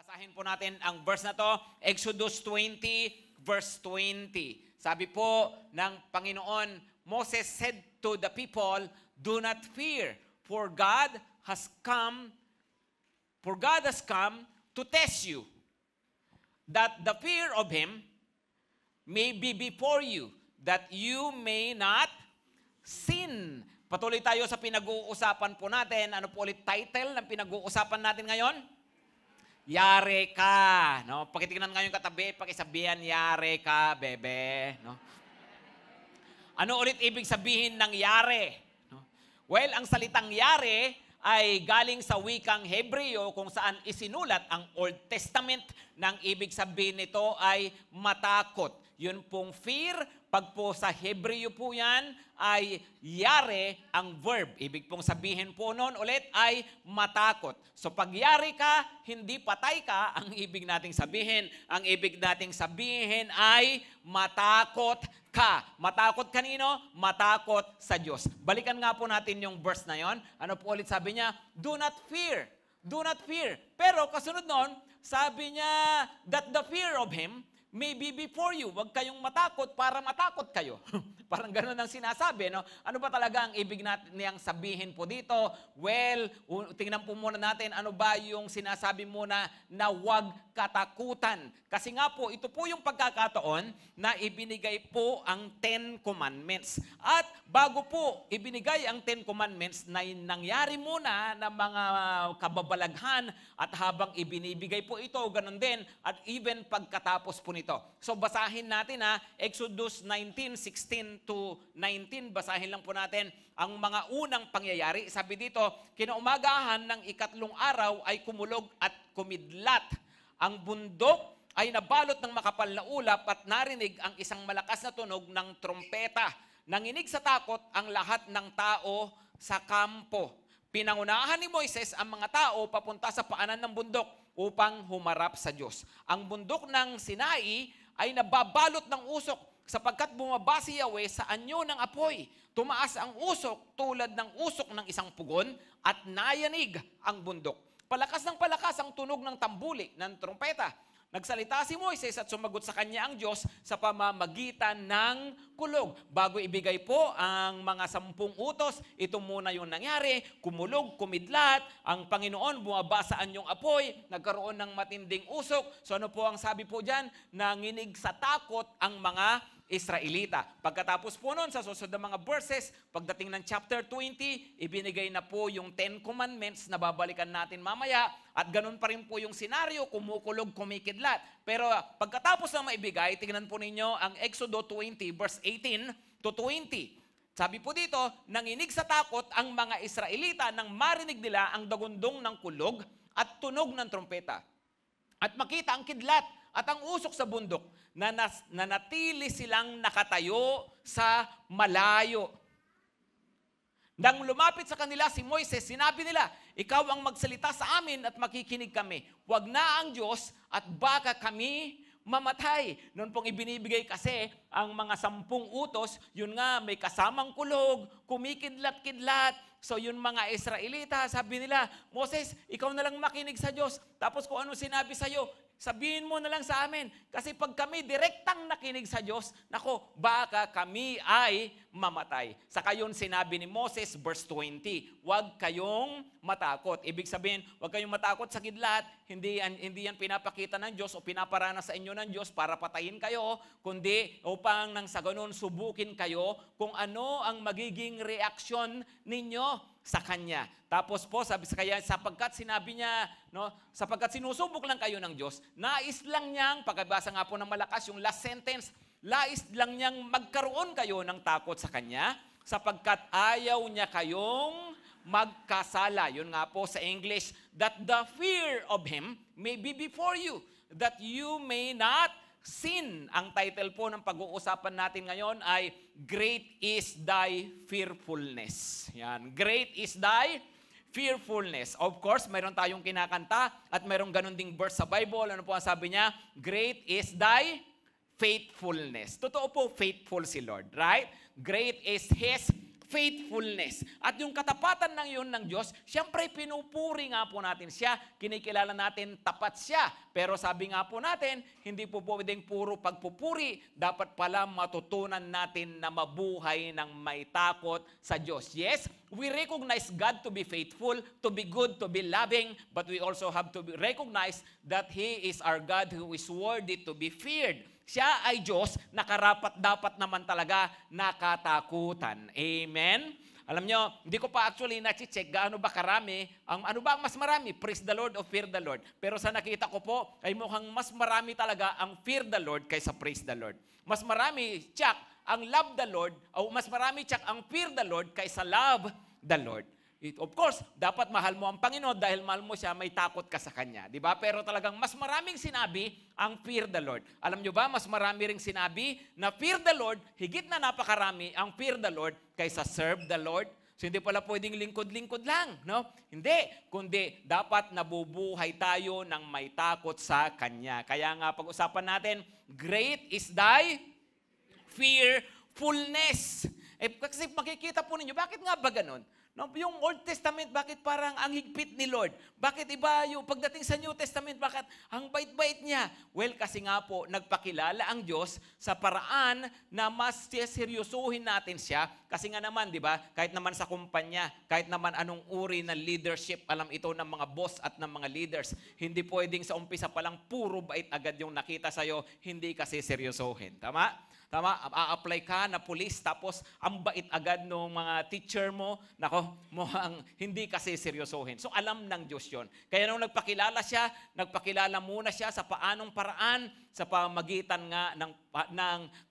Basahin po natin ang verse na to, Exodus 20, verse 20. Sabi po ng Panginoon, Moses said to the people, "Do not fear, for God has come to test you, that the fear of Him may be before you, that you may not sin." Patuloy tayo sa pinag-uusapan po natin. Ano po ulit title ng pinag-uusapan natin ngayon? Yare ka. No? Pakitingnan ngayon katabi, pakisabihan, yare ka, bebe. No? Ano ulit ibig sabihin ng yare? No? Well, ang salitang yare ay galing sa wikang Hebreo kung saan isinulat ang Old Testament. Nang ibig sabihin nito ay matakot. Yun pong fear, pag po sa Hebreo po yan, ay yare ang verb. Ibig pong sabihin po noon ulit ay matakot. So pag yari ka, hindi patay ka, ang ibig nating sabihin. Ang ibig nating sabihin ay matakot ka. Matakot kanino? Matakot sa Diyos. Balikan nga po natin yung verse na yon. Ano po ulit sabi niya? Do not fear. Do not fear. Pero kasunod noon, sabi niya that the fear of Him may be before you. Huwag kayong matakot para matakot kayo. Parang gano'n ang sinasabi, no? Ano ba talaga ang ibig niyang sabihin po dito? Well, tingnan po muna natin ano ba yung sinasabi muna na huwag katakutan. Kasi nga po, ito po yung pagkakataon na ibinigay po ang 10 Commandments. At bago po ibinigay ang 10 Commandments, na nangyari muna ng mga kababalaghan at habang ibinibigay po ito, ganun din, at even pagkatapos po nito. So basahin natin Exodus 19:16 to 19, basahin lang po natin ang mga unang pangyayari. Sabi dito, kinaumagahan ng ikatlong araw ay kumulog at kumidlat. Ang bundok ay nabalot ng makapal na ulap at narinig ang isang malakas na tunog ng trompeta. Nanginig sa takot ang lahat ng tao sa kampo. Pinangunahan ni Moises ang mga tao papunta sa paanan ng bundok upang humarap sa Diyos. Ang bundok ng Sinai ay nababalot ng usok sapagkat bumaba si Yahweh sa anyo ng apoy. Tumaas ang usok tulad ng usok ng isang pugon at nayanig ang bundok. Palakas ng palakas ang tunog ng tambuli ng trompeta. Nagsalita si Moises at sumagot sa kanya ang Diyos sa pamamagitan ng kulog. Bago ibigay po ang mga 10 utos, ito muna yung nangyari. Kumulog, kumidlat, ang Panginoon bumaba sa anyong apoy, nagkaroon ng matinding usok. So ano po ang sabi po dyan? Nanginig sa takot ang mga Israelita. Pagkatapos po nun, sa susunod na mga verses, pagdating ng chapter 20, ibinigay na po yung 10 Commandments na babalikan natin mamaya. At ganun pa rin po yung senaryo, kumukulog, kumikidlat. Pero pagkatapos na maibigay, tingnan po ninyo ang Exodus 20, verse 18 to 20. Sabi po dito, nanginig sa takot ang mga Israelita nang marinig nila ang dagundong ng kulog at tunog ng trompeta. At makita ang kidlat at ang usok sa bundok na nanatili silang nakatayo sa malayo. Nang lumapit sa kanila si Moises, sinabi nila, ikaw ang magsalita sa amin at makikinig kami. Huwag na ang Diyos at baka kami mamatay. Noon pong ibinibigay kasi ang mga 10 utos, yun nga may kasamang kulog, kumikidlat-kidlat. So yun mga Israelita, sabi nila, Moses, ikaw na lang makinig sa Diyos. Tapos kung ano sinabi sa'yo, sabihin mo na lang sa amin. Kasi pag kami direktang nakinig sa Diyos, nako, baka kami ay mamatay. Sa kayon sinabi ni Moses, verse 20, huwag kayong matakot. Ibig sabihin, huwag kayong matakot sa kidlat. Hindi yan pinapakita ng Diyos o pinaparana sa inyo ng Diyos para patayin kayo, kundi upang nang sa ganun subukin kayo kung ano ang magiging reaksyon ninyo sa Kanya. Tapos po, sabi sa kanya, sapagkat sinabi niya, no, sapagkat sinusubok lang kayo ng Diyos, nais lang niyang, pagkabasa nga po ng malakas, yung last sentence, nais lang niyang magkaroon kayo ng takot sa Kanya, sapagkat ayaw niya kayong magkasala. Yun nga po sa English, that the fear of Him may be before you, that you may not sin. Ang title po ng pag-uusapan natin ngayon ay Great is Thy Fearfulness. Yan. Great is Thy Fearfulness. Of course, mayroon tayong kinakanta at mayroong ganun ding verse sa Bible. Ano po ang sabi niya? Great is Thy Faithfulness. Totoo po, faithful si Lord, right? Great is His faithfulness. At yung katapatan ng yun ng Diyos, siyempre pinupuri nga po natin siya, kinikilala natin tapat siya. Pero sabi nga po natin, hindi po pwedeng puro pagpupuri, dapat pala matutunan natin na mabuhay ng may takot sa Diyos. Yes, we recognize God to be faithful, to be good, to be loving, but we also have to recognize that He is our God who is worthy to be feared. Siya ay Diyos na karapat-dapat naman talaga nakatakutan. Amen? Alam nyo, hindi ko pa actually na-check gaano ba karami, ano ba ang mas marami? Praise the Lord o fear the Lord? Pero sa nakita ko po, ay mukhang mas marami talaga ang fear the Lord kaysa praise the Lord. Mas marami, tsak, ang love the Lord, o mas marami, tsak, ang fear the Lord kaysa love the Lord. Of course, dapat mahal mo ang Panginoon dahil mahal mo siya, may takot ka sa Kanya. Di ba? Pero talagang mas maraming sinabi ang fear the Lord. Alam nyo ba, mas marami ring sinabi na fear the Lord, higit na napakarami ang fear the Lord kaysa serve the Lord. So hindi pala pwedeng lingkod-lingkod lang, no? Hindi, kundi dapat nabubuhay tayo ng may takot sa Kanya. Kaya nga pag-usapan natin, great is thy fearfulness. Kasi makikita po ninyo, bakit nga ba ganun? No, yung Old Testament, bakit parang ang higpit ni Lord? Bakit iba yung pagdating sa New Testament, bakit ang bait-bait niya? Well, kasi nga po, nagpakilala ang Diyos sa paraan na mas seryosohin natin siya. Kasi nga naman, di ba, kahit naman sa kumpanya, kahit naman anong uri ng leadership, alam ito ng mga boss at ng mga leaders, hindi pwedeng sa umpisa pa lang puro bait agad yung nakita sa'yo, hindi kasi seryosohin. Tama? Tama, a-apply ka na police, tapos ang bait agad ng mga teacher mo, nako, mukhang hindi kasi seryosohin. So alam ng Diyos yon. Kaya nung nagpakilala muna siya sa paanong paraan, sa pamagitan nga ng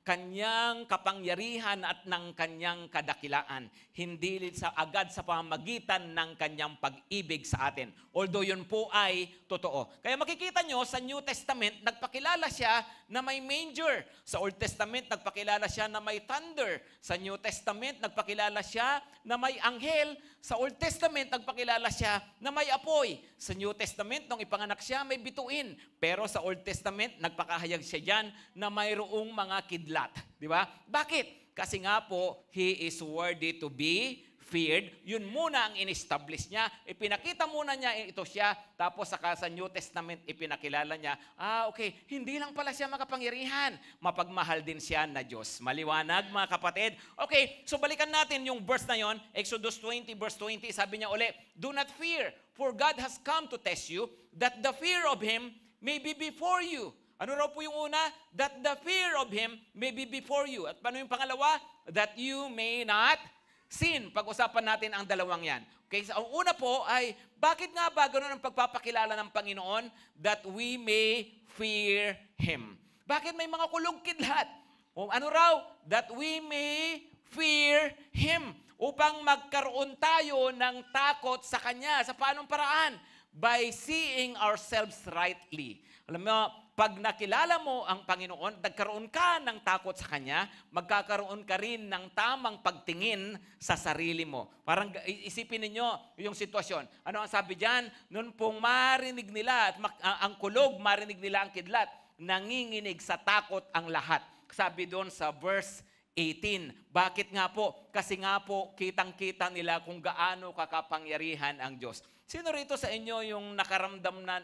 kanyang kapangyarihan at ng kanyang kadakilaan. Hindi sa agad sa pamagitan ng kanyang pag-ibig sa atin. Although yun po ay totoo. Kaya makikita nyo sa New Testament, nagpakilala siya na may manger. Sa Old Testament, nagpakilala siya na may thunder. Sa New Testament, nagpakilala siya na may anghel. Sa Old Testament, nagpakilala siya na may apoy. Sa New Testament, nung ipanganak siya, may bituin. Pero sa Old Testament, nagpakahayag siya dyan na mayroong mga kidlat. Di ba? Bakit? Kasi nga po, He is worthy to be feared. Yun muna ang in-establish niya. Ipinakita muna niya ito siya. Tapos saka sa New Testament, ipinakilala niya, okay, hindi lang pala siya makapangyarihan. Mapagmahal din siya na Diyos. Maliwanag, mga kapatid. Okay, so balikan natin yung verse na yon. Exodus 20, verse 20, sabi niya uli, do not fear, for God has come to test you, that the fear of Him may be before you. Ano raw po yung una? That the fear of Him may be before you. At paano yung pangalawa? That you may not sin. Pag-usapan natin ang dalawang yan. Okay, so ang una po ay, bakit nga ba ganun ang pagpapakilala ng Panginoon? That we may fear Him. Bakit may mga kulog-kidlat? O ano raw? That we may fear Him. Upang magkaroon tayo ng takot sa Kanya. Sa paanong paraan? By seeing ourselves rightly. Alam mo, pag nakilala mo ang Panginoon, nagkaroon ka ng takot sa Kanya, magkakaroon ka rin ng tamang pagtingin sa sarili mo. Parang isipin ninyo yung sitwasyon. Ano ang sabi dyan? Noon pong marinig nila, at ang kulog, marinig nila ang kidlat, nanginginig sa takot ang lahat. Sabi doon sa verse 18. Bakit nga po? Kasi nga po, kitang-kita nila kung gaano kakapangyarihan ang Diyos. Sino rito sa inyo yung nakaramdam na,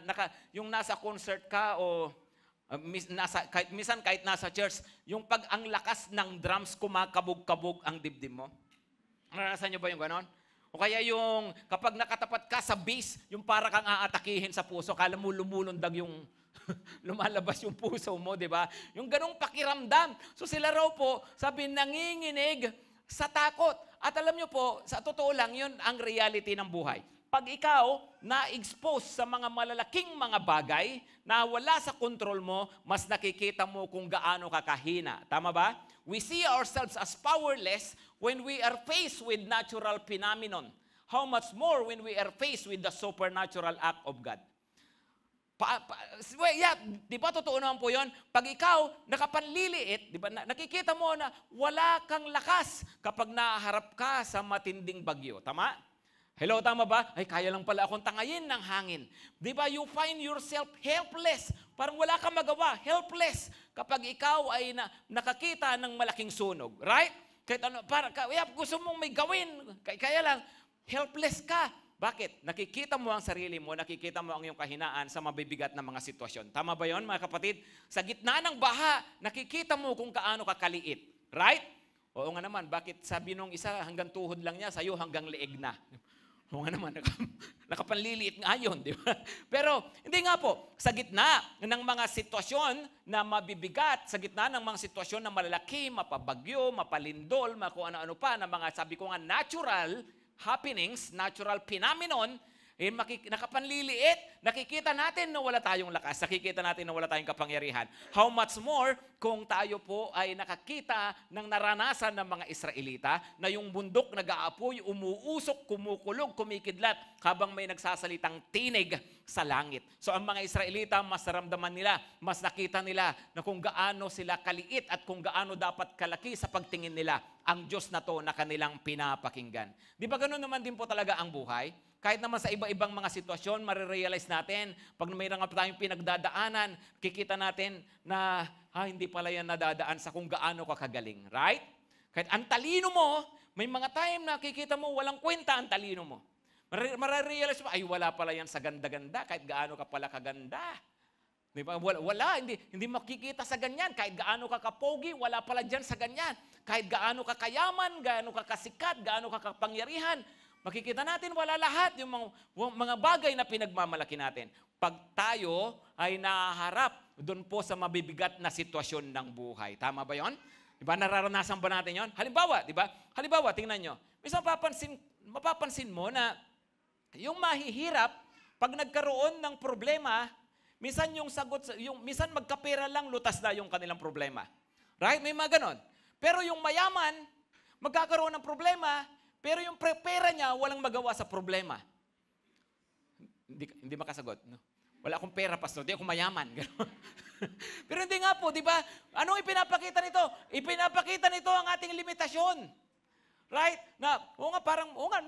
yung nasa concert ka o minsan kahit nasa church, yung pag ang lakas ng drums kumakabog-kabog ang dibdib mo? Naranasan nyo ba yung ganon? O kaya yung kapag nakatapat ka sa bass, yung para kang aatakihin sa puso, kala mo lumulundag yung lumalabas yung puso mo, di ba? Yung ganong pakiramdam. So sila raw po, sabi, nanginginig sa takot. At alam nyo po, sa totoo lang, yun ang reality ng buhay. Pag ikaw na-expose sa mga malalaking mga bagay na wala sa kontrol mo, mas nakikita mo kung gaano kakahina. Tama ba? We see ourselves as powerless when we are faced with natural phenomenon. How much more when we are faced with the supernatural act of God? Di ba totoo naman po yun? Pag ikaw nakapanliliit, di ba, nakikita mo na wala kang lakas kapag naharap ka sa matinding bagyo. Tama? Hello, tama ba? Ay, kaya lang pala akong tangayin ng hangin. Di ba, you find yourself helpless. Parang wala kang magawa, helpless. Kapag ikaw ay nakakita ng malaking sunog. Right? Kahit ano, kaya gusto mong may gawin. Kaya lang, helpless ka. Bakit? Nakikita mo ang sarili mo, nakikita mo ang iyong kahinaan sa mabibigat na mga sitwasyon. Tama ba yon, mga kapatid? Sa gitna ng baha, nakikita mo kung kaano ka kaliit. Right? Oo nga naman, bakit sabi nung isa hanggang tuhod lang niya, sa'yo hanggang leeg na? Oo nga naman, nakapanliliit nga yun, di ba? Pero hindi nga po, sa gitna ng mga sitwasyon na mabibigat, sa gitna ng mga sitwasyon na malalaki, mapabagyo, mapalindol, kung ano-ano pa, na mga sabi ko nga natural happenings, natural phenomenon, nakapanliliit, nakikita natin na wala tayong lakas, nakikita natin na wala tayong kapangyarihan. How much more kung tayo po ay nakakita ng naranasan ng mga Israelita na yung bundok nag-aapoy, umuusok, kumukulog, kumikidlat habang may nagsasalitang tinig sa langit. So ang mga Israelita, mas naramdaman nila, mas nakita nila na kung gaano sila kaliit at kung gaano dapat kalaki sa pagtingin nila ang Diyos na to na kanilang pinapakinggan. Di ba ganoon naman din po talaga ang buhay? Kahit naman sa iba-ibang mga sitwasyon, marirealize natin, pag mayroon nga tayong pinagdadaanan, kikita natin na hindi pala yan nadadaan sa kung gaano ka kagaling. Right? Kahit ang talino mo, may mga time na kikita mo, walang kwenta ang talino mo. Marirealize mo, ay wala pala yan sa ganda-ganda, kahit gaano ka pala kaganda. Diba? Wala, hindi makikita sa ganyan. Kahit gaano ka kapogi, wala pala dyan sa ganyan. Kahit gaano ka kayaman, gaano ka kasikat, gaano ka kapangyarihan, makikita natin wala lahat yung mga bagay na pinagmamalaki natin. Pag tayo ay nahaharap doon po sa mabibigat na sitwasyon ng buhay. Tama ba yon? Diba? Nararanasan ba natin yon? Halimbawa, diba? Halimbawa, tingnan nyo. Minsan mapapansin mo na yung mahihirap, pag nagkaroon ng problema, minsan yung sagot, minsan magkapera lang, lutas na yung kanilang problema. Right? May mga ganon. Pero yung mayaman, magkakaroon ng problema, pero yung pera niya, walang magawa sa problema. Hindi makasagot. No? Wala akong pera, pastor. Hindi ako mayaman. Pero hindi nga po, di ba? Ano ipinapakita nito? Ipinapakita nito ang ating limitasyon. Right? Na,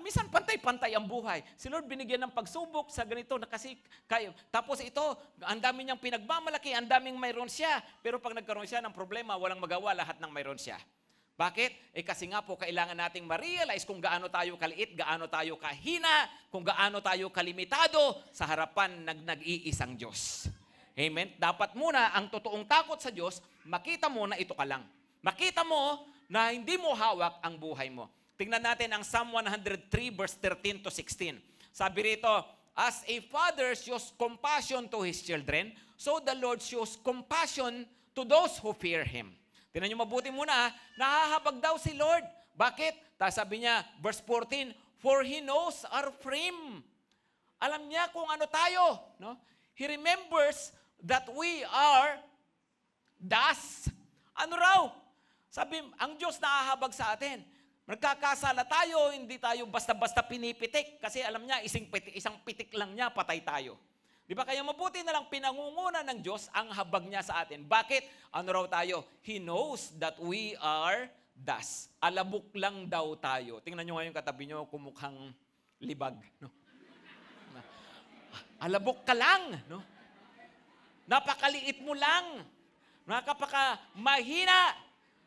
minsan pantay-pantay ang buhay. Si Lord binigyan ng pagsubok sa ganito na kasi kayo. Tapos ito, ang dami niyang pinagmamalaki, ang daming mayroon siya. Pero pag nagkaroon siya ng problema, walang magawa lahat ng mayroon siya. Bakit? Kasi nga po, kailangan nating ma-realize kung gaano tayo kaliit, gaano tayo kahina, kung gaano tayo kalimitado sa harapan ng nag-iisang Diyos. Amen? Dapat muna, ang totoong takot sa Diyos, makita mo na ito ka lang. Makita mo na hindi mo hawak ang buhay mo. Tingnan natin ang Psalm 103 verse 13 to 16. Sabi rito, as a father shows compassion to his children, so the Lord shows compassion to those who fear Him. Tingnan nyo mabuti muna, nahahabag daw si Lord. Bakit? Sabi niya, verse 14, for He knows our frame. Alam niya kung ano tayo. No? He remembers that we are dust. Ano raw? Sabi, ang Diyos nahahabag sa atin. Nagkakasala tayo, hindi tayo basta-basta pinipitik. Kasi alam niya, isang pitik lang niya, patay tayo. Di ba? Kaya mabuti na lang pinangunguna ng Diyos ang habag niya sa atin. Bakit? Ano raw tayo? He knows that we are dust. Alabok lang daw tayo. Tingnan nyo ngayon katabi nyo, kumukhang libag. No? Alabok ka lang. No? Napakaliit mo lang. Mahina.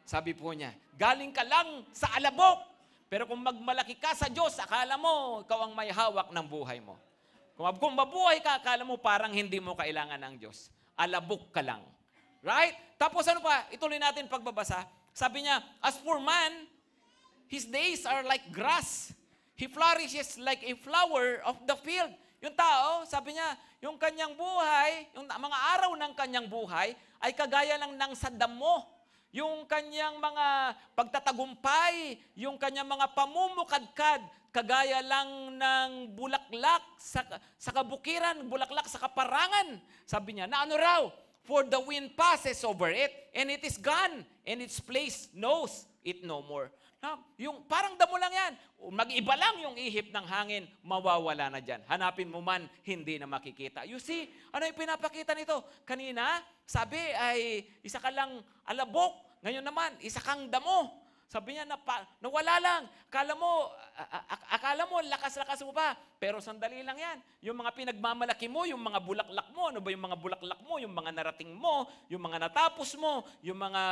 Sabi po niya, galing ka lang sa alabok. Pero kung magmalaki ka sa Diyos, akala mo, ikaw ang may hawak ng buhay mo. Kung mabuhay ka, akala mo parang hindi mo kailangan ng Diyos. Alabok ka lang. Right? Tapos ano pa? Ituloy natin pagbabasa. Sabi niya, as for man, his days are like grass. He flourishes like a flower of the field. Yung tao, sabi niya, yung kanyang buhay, yung mga araw ng kanyang buhay, ay kagaya lang ng sa damo. Yung kanyang mga pagtatagumpay, yung kanyang mga pamumukadkad, kagaya lang ng bulaklak sa kabukiran, bulaklak sa kaparangan. Sabi niya, na ano raw? For the wind passes over it, and it is gone, and its place knows it no more. Yung parang damo lang yan. Mag-iba lang yung ihip ng hangin, mawawala na dyan. Hanapin mo man, hindi na makikita. You see, ano yung pinapakita nito? Kanina, sabi ay isa ka lang alabok. Ngayon naman, isa kang damo. Sabi niya, nawala lang. Kala mo, akala mo, lakas-lakas mo pa. Pero sandali lang yan. Yung mga pinagmamalaki mo, yung mga bulaklak mo, ano ba yung mga bulaklak mo, yung mga narating mo, yung mga natapos mo, yung mga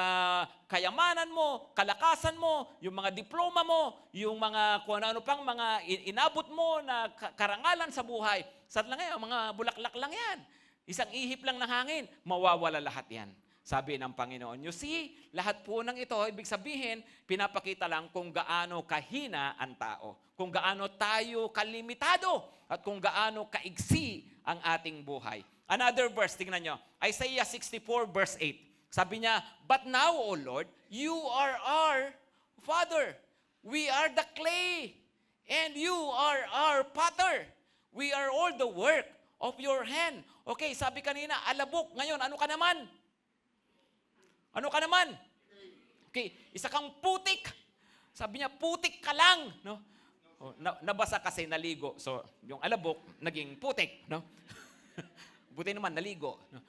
kayamanan mo, kalakasan mo, yung mga diploma mo, yung mga kung ano pang mga inabot mo na karangalan sa buhay. Sa lang yan, mga bulaklak lang yan. Isang ihip lang ng hangin, mawawala lahat yan. Sabi ng Panginoon. You see, lahat po ng ito, ibig sabihin, pinapakita lang kung gaano kahina ang tao. Kung gaano tayo kalimitado at kung gaano kaigsi ang ating buhay. Another verse, tingnan nyo. Isaiah 64 verse 8. Sabi niya, but now, O Lord, you are our Father. We are the clay, and you are our potter. We are all the work of your hand. Okay, sabi kanina, alabok. Ngayon, ano ka naman? Ano ka naman? Okay, isa kang putik. Sabi niya, putik ka lang. No? Nabasa kasi, naligo. So, yung alabok, naging putik. No? Buti naman, naligo. No?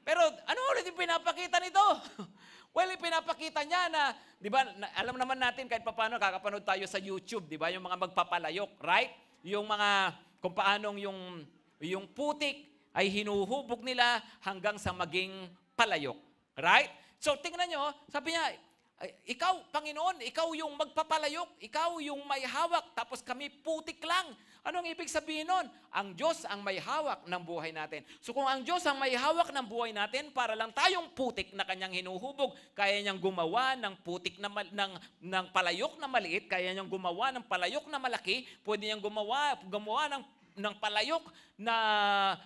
Pero, ano ulit yung pinapakita nito? Well, pinapakita niya na, di ba, alam naman natin kahit paano, kakapanood tayo sa YouTube, di ba, yung mga magpapalayok, right? Yung mga, kung paanong yung putik ay hinuhubog nila hanggang sa maging palayok. Right? So, tingnan nyo, sabi niya, ikaw, Panginoon, ikaw yung magpapalayok, ikaw yung may hawak, tapos kami putik lang. Anong ibig sabihin nun? Ang Diyos ang may hawak ng buhay natin. So, kung ang Diyos ang may hawak ng buhay natin, para lang tayong putik na kanyang hinuhubog, kaya niyang gumawa ng putik ng palayok na maliit, kaya niyang gumawa ng palayok na malaki, pwede niyang gumawa ng palayok na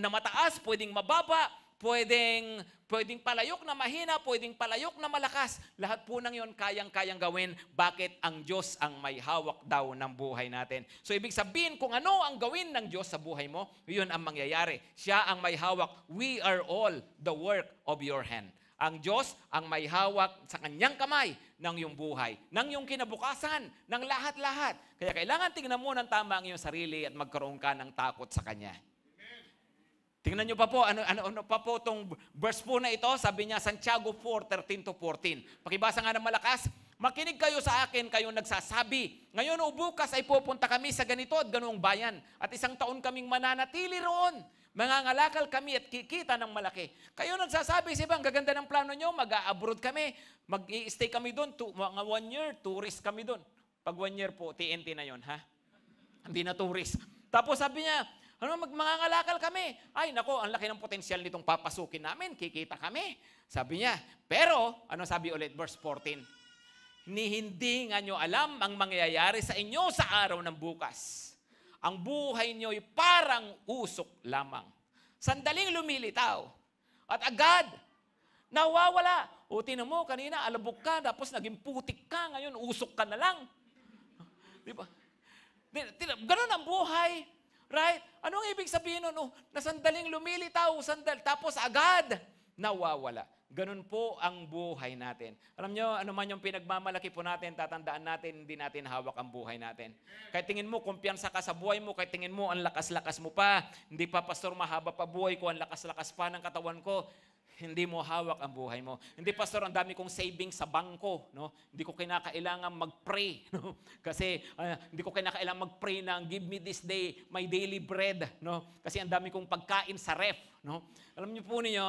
mataas, pwedeng mababa, pwedeng palayok na mahina, pwedeng palayok na malakas. Lahat po ng yon kayang-kayang gawin. Bakit? Ang Diyos ang may hawak daw ng buhay natin. So, ibig sabihin, kung ano ang gawin ng Diyos sa buhay mo, yun ang mangyayari. Siya ang may hawak. We are all the work of your hand. Ang Diyos ang may hawak sa kanyang kamay ng iyong buhay, ng iyong kinabukasan, ng lahat-lahat. Kaya kailangan tingnan mo ng tama ang iyong sarili at magkaroon ka ng takot sa Kanya. Tingnan nyo pa po, ano pa po itong verse po na ito, sabi niya, Santiago 4:13-14. Pakibasa nga ng malakas, makinig kayo sa akin, kayong nagsasabi, ngayon o bukas ay pupunta kami sa ganito at ganoong bayan, at isang taon kaming mananatili roon. Mangangalakal kami at kikita ng malaki. Kayo nagsasabi, siba, ang gaganda ng plano nyo, mag-a-abroad kami, mag-i-stay kami doon, mga 1 year, tourist kami doon. Pag 1 year po, TNT na yon, ha? Hindi na tourist. Tapos sabi niya, mangangalakal kami. Ay, nako, ang laki ng potensyal nitong papasukin namin. Kikita kami. Sabi niya. Pero, ano sabi ulit? Verse 14. Hindi nga nyo alam ang mangyayari sa inyo sa araw ng bukas. Ang buhay nyo ay parang usok lamang. Sandaling lumilitaw. At agad, nawawala. O, tinan mo, kanina, alabok ka, tapos naging putik ka. Ngayon, usok ka na lang. Di ba? Ganun ang buhay. Right? Anong ibig sabihin nun? Na sandaling lumilitaw, tapos agad nawawala. Ganun po ang buhay natin. Alam nyo, ano man yung pinagmamalaki po natin, tatandaan natin, hindi natin hawak ang buhay natin. Kahit tingin mo, kumpiyansa ka sa buhay mo, kahit tingin mo, ang lakas-lakas mo pa, hindi pa, pastor, mahaba pa buhay ko, ang lakas-lakas pa ng katawan ko, hindi mo hawak ang buhay mo. Hindi, pastor, ang dami kong savings sa bangko. No? Hindi ko kinakailangan mag-pray. No? Kasi hindi ko kinakailangan mag-pray na give me this day my daily bread. No? Kasi ang dami kong pagkain sa ref. No? Alam niyo po ninyo,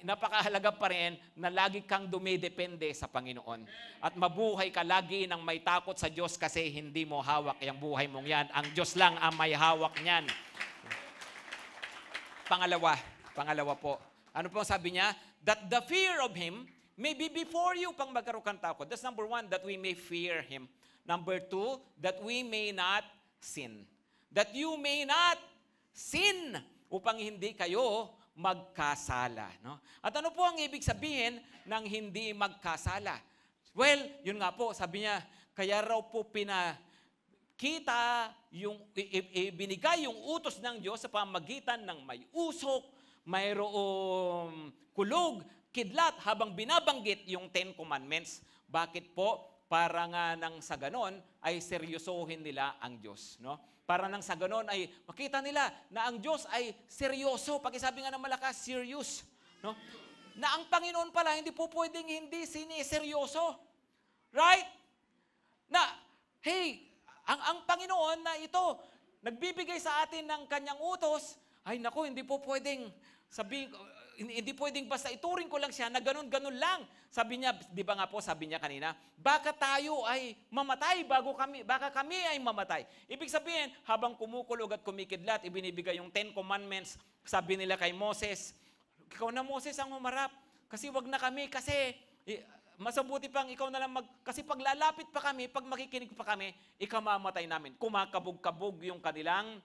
napakahalaga pa rin na lagi kang dumidepende sa Panginoon. At mabuhay ka lagi ng may takot sa Diyos kasi hindi mo hawak yung buhay mong yan. Ang Diyos lang ang may hawak niyan. Pangalawa po. Ano po sabi niya? That the fear of Him may be before you pang magkaroon kang takot. That's number 1, that we may fear Him. Number 2, that we may not sin. That you may not sin upang hindi kayo magkasala. No? At ano po ang ibig sabihin ng hindi magkasala? Well, yun nga po, sabi niya, kaya raw po binigay yung utos ng Diyos sa pamagitan ng may usok, mayroong kulog, kidlat, habang binabanggit yung 10 Commandments. Bakit po? Para nga nang sa ganon ay seryosohin nila ang Diyos. No? Para nang sa ganon ay makita nila na ang Diyos ay seryoso. Pakisabi nga ng malakas, serious. No? Na ang Panginoon pala hindi po pwedeng hindi siniseryoso. Right? Na hey, ang Panginoon na ito, nagbibigay sa atin ng kanyang utos, ay naku, hindi po pwedeng sabihin, hindi pwedeng basta ituring ko lang siya na ganun-ganun lang. Sabi niya, di ba nga po, sabi niya kanina, baka tayo ay mamatay baka kami ay mamatay. Ibig sabihin, habang kumukulog at kumikidlat, ibinibigay yung 10 Commandments, sabi nila kay Moses, ikaw na Moses ang humarap, kasi wag na kami, kasi mas mabuti pang ikaw na lang kasi pag lalapit pa kami, pag makikinig pa kami, ikamamatay namin. Kumakabog-kabog yung kanilang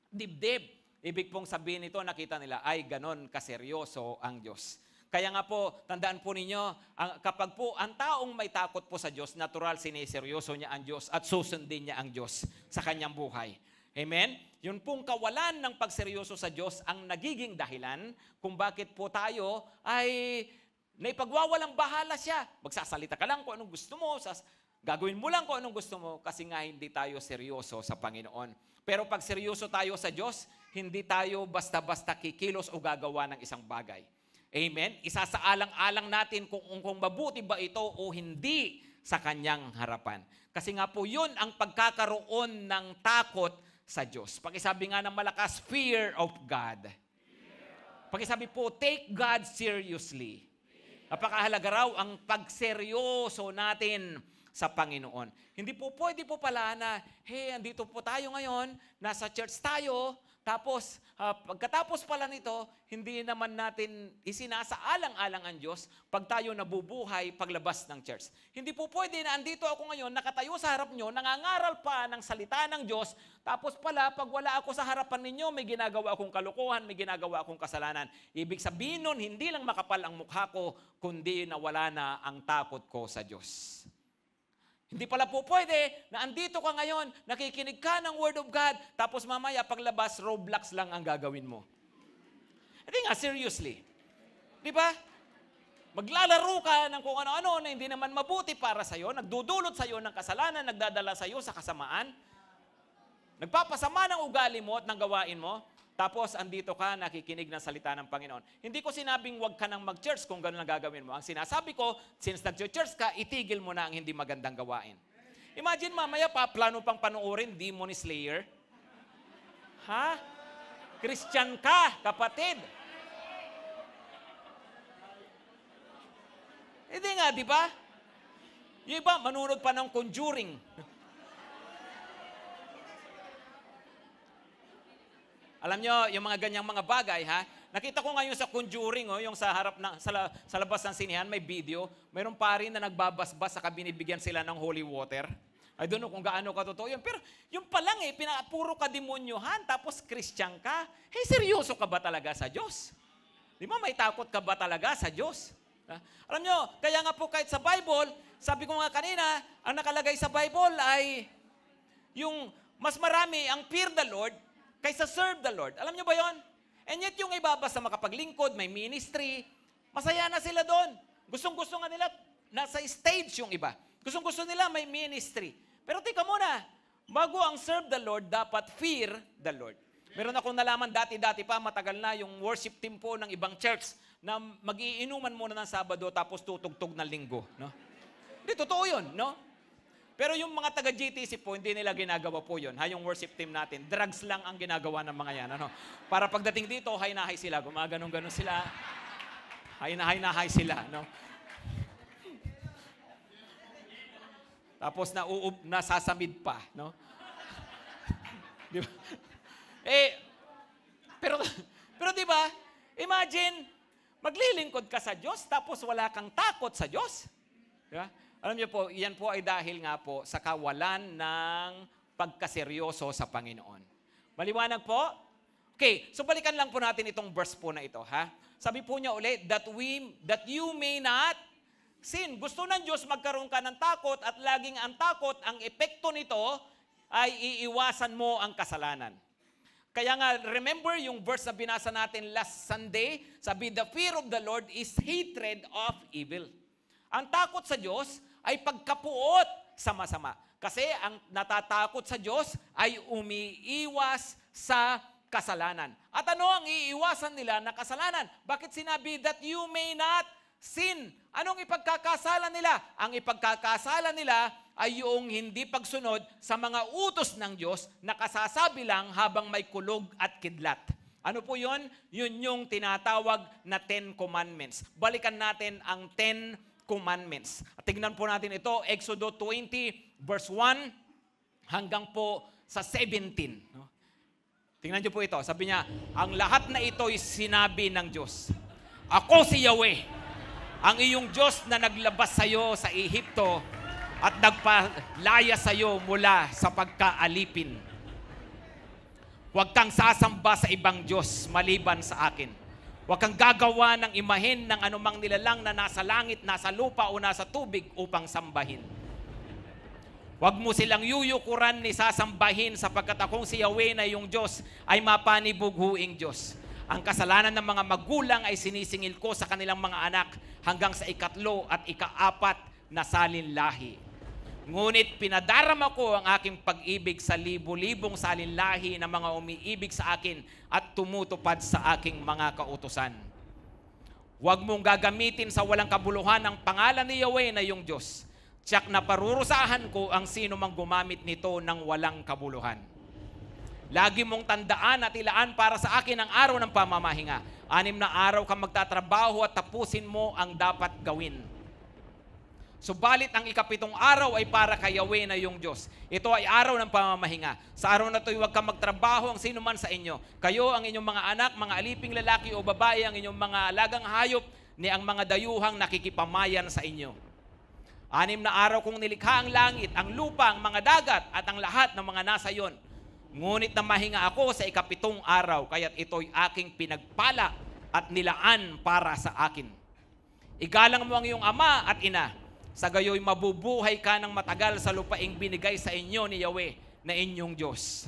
dibdib. Ibig pong sabihin nito, nakita nila, ay ganon kaseryoso ang Diyos. Kaya nga po, tandaan po ninyo, kapag po ang taong may takot po sa Diyos, natural sineseryoso niya ang Diyos at susundin niya ang Diyos sa kanyang buhay. Amen? Yun pong kawalan ng pagseryoso sa Diyos ang nagiging dahilan kung bakit po tayo ay naipagwawalang bahala siya. Magsasalita ka lang kung anong gusto mo, gagawin mo lang kung anong gusto mo kasi nga hindi tayo seryoso sa Panginoon. Pero pag seryoso tayo sa Diyos, hindi tayo basta-basta kikilos o gagawa ng isang bagay. Amen? Isasaalang-alang natin kung mabuti ba ito o hindi sa kanyang harapan. Kasi nga po yun ang pagkakaroon ng takot sa Diyos. Pakisabi nga ng malakas, fear of God. Pakisabi po, take God seriously. Napakahalaga raw ang pagseryoso natin sa Panginoon. Hindi po pwede po pala na, hey, andito po tayo ngayon, nasa church tayo, tapos pagkatapos pala nito, hindi naman natin isinasaalang-alang ang Diyos pag tayo nabubuhay paglabas ng church. Hindi po pwede na andito ako ngayon, nakatayo sa harap nyo, nangangaral pa ng salita ng Diyos, tapos pala pag wala ako sa harapan ninyo, may ginagawa akong kalokohan, may ginagawa akong kasalanan. Ibig sabihin nun, hindi lang makapal ang mukha ko, kundi nawala na ang takot ko sa Diyos. Hindi pala po pwede na andito ka ngayon, nakikinig ka ng Word of God, tapos mamaya paglabas, Roblox lang ang gagawin mo. Hindi nga, seriously. Di ba? Maglalaro ka ng kung ano-ano na hindi naman mabuti para sa'yo, nagdudulot sa'yo ng kasalanan, nagdadala sa'yo sa kasamaan, nagpapasama ng ugali mo at ng gawain mo, tapos andito ka, nakikinig ng salita ng Panginoon. Hindi ko sinabing huwag ka nang mag-church kung gano'n ang gagawin mo. Ang sinasabi ko, since nag-church ka, itigil mo na ang hindi magandang gawain. Imagine mamaya pa, plano pang panuorin, Demon Slayer. Ha? Christian ka, kapatid. Hindi nga, di ba? Yung iba, manunod pa ng Conjuring. Alam nyo, yung mga ganyang mga bagay, ha? Nakita ko ngayon sa Conjuring, yung sa harap sa labas ng sinihan, may video. Mayroong pari na nagbabasbas, saka binibigyan sila ng holy water. I don't know kung gaano katotoo yun. Pero yung pa lang puro ka demonyohan, tapos Christian ka. Hey, seryoso ka ba talaga sa Diyos? Di ba may takot ka ba talaga sa Diyos? Alam nyo, kaya nga po kahit sa Bible, sabi ko nga kanina, ang nakalagay sa Bible ay yung mas marami ang fear the Lord kaysa serve the Lord. Alam nyo ba yon? And yet yung iba basta makapaglingkod, may ministry, masaya na sila doon. Gustong-gusto nga nila, nasa stage yung iba. Gustong-gusto nila may ministry. Pero tika muna, bago ang serve the Lord, dapat fear the Lord. Meron akong nalaman dati-dati pa, matagal na yung worship team po ng ibang church na mag-iinuman muna ng Sabado tapos tutugtog ng Linggo. No? Hindi, totoo yun, no? Pero yung mga taga-GTC po, hindi nila ginagawa po yun. Yung worship team natin, drugs lang ang ginagawa ng mga yan. Ano? Para pagdating dito, hay na hay sila. Gumaganon-ganon sila. Hay na hay sila. No? Tapos nasasamid pa. No? Di ba? Pero di ba, imagine, maglilingkod ka sa Diyos, tapos wala kang takot sa Diyos. Di ba? Alam niyo po, yan po ay dahil nga po sa kawalan ng pagkaseryoso sa Panginoon. Maliwanag po? Okay, so balikan lang po natin itong verse po na ito, ha? Sabi po niya ulit, that you may not sin. Gusto ng Diyos magkaroon ka ng takot at laging ang takot, ang epekto nito ay iiwasan mo ang kasalanan. Kaya nga, remember yung verse na binasa natin last Sunday, sabi, the fear of the Lord is hatred of evil. Ang takot sa Diyos ay pagkapuot sa masama. Kasi ang natatakot sa Diyos ay umiiwas sa kasalanan. At ano ang iiwasan nila na kasalanan? Bakit sinabi that you may not sin? Anong ipagkakasala nila? Ang ipagkakasala nila ay yung hindi pagsunod sa mga utos ng Diyos na kasasabi lang habang may kulog at kidlat. Ano po yun? Yun yung tinatawag na 10 Commandments. Balikan natin ang 10 Commandments. At tignan po natin ito, Exodo 20, verse 1 hanggang po sa 17. No? Tingnan niyo po ito. Sabi niya, ang lahat na ito'y sinabi ng Diyos. Ako si Yahweh, ang iyong Diyos na naglabas sa iyo sa Ehipto at nagpalaya sa iyo mula sa pagkaalipin. Huwag kang sasamba sa ibang Diyos maliban sa akin. Huwag kang gagawa ng imahen ng anumang nilalang na nasa langit, nasa lupa o nasa tubig upang sambahin. Huwag mo silang yuyukuran ni sasambahin sapagkat akong si Yahweh na iyong Diyos ay mapanibughuing Diyos. Ang kasalanan ng mga magulang ay sinisingil ko sa kanilang mga anak hanggang sa 3 at 4 na salinlahi. Ngunit pinadarama ko ang aking pag-ibig sa libu-libong salinlahi na mga umiibig sa akin at tumutupad sa aking mga kautusan. Huwag mong gagamitin sa walang kabuluhan ang pangalan ni Yahweh na iyong Diyos. Tiyak na parurusahan ko ang sino mang gumamit nito ng walang kabuluhan. Lagi mong tandaan at ilaan para sa akin ang araw ng pamamahinga. 6 na araw kang magtatrabaho at tapusin mo ang dapat gawin. Subalit ang 7 araw ay para kay Yahweh na iyong Diyos. Ito ay araw ng pamamahinga. Sa araw na ito, huwag kang magtrabaho ang sino man sa inyo. Kayo, ang inyong mga anak, mga aliping lalaki o babae, ang inyong mga alagang hayop, ni ang mga dayuhang nakikipamayan sa inyo. 6 na araw kong nilikha ang langit, ang lupa, ang mga dagat, at ang lahat ng mga nasa iyon. Ngunit namahinga ako sa 7 araw, kaya't ito'y aking pinagpala at nilaan para sa akin. Igalang mo ang iyong ama at ina, sa gayoy mabubuhay ka ng matagal sa lupaing binigay sa inyo ni Yahweh na inyong Diyos.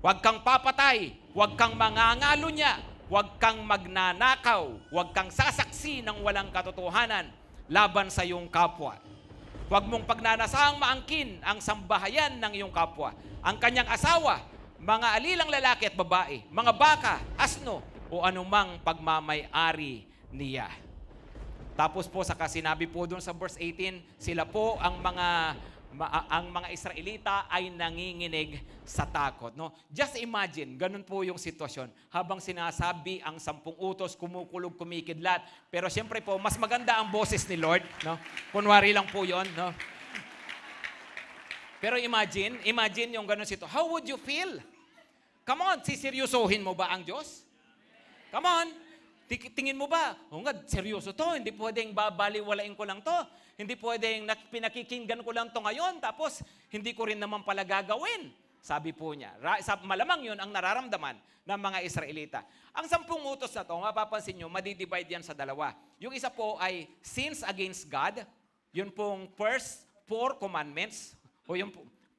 Huwag kang papatay, huwag kang mangangalunya, huwag kang magnanakaw, huwag kang sasaksi ng walang katotohanan laban sa iyong kapwa. Huwag mong pagnanasahang maangkin ang sambahayan ng iyong kapwa, ang kanyang asawa, mga alilang lalaki at babae, mga baka, asno, o anumang pagmamay-ari niya. Tapos po saka sinabi po doon sa verse 18, sila po ang mga Israelita ay nanginginig sa takot. No? Just imagine, ganun po yung sitwasyon. Habang sinasabi ang 10 utos, kumukulog, kumikidlat. Pero siyempre po, mas maganda ang boses ni Lord. No? Kunwari lang po yun. No? Pero imagine yung ganun sitwasyon. How would you feel? Come on, siseryosohin mo ba ang Diyos? Come on. Tingin mo ba, seryoso to, hindi pwedeng babaliwalain ko lang to. Hindi pwedeng pinakikinggan ko lang to ngayon, tapos hindi ko rin naman pala gagawin. Sabi po niya. Malamang yun ang nararamdaman ng mga Israelita. Ang 10 utos na to, mapapansin nyo, madidivide yan sa 2. Yung isa po ay sins against God. Yun pong first 4 commandments. O yung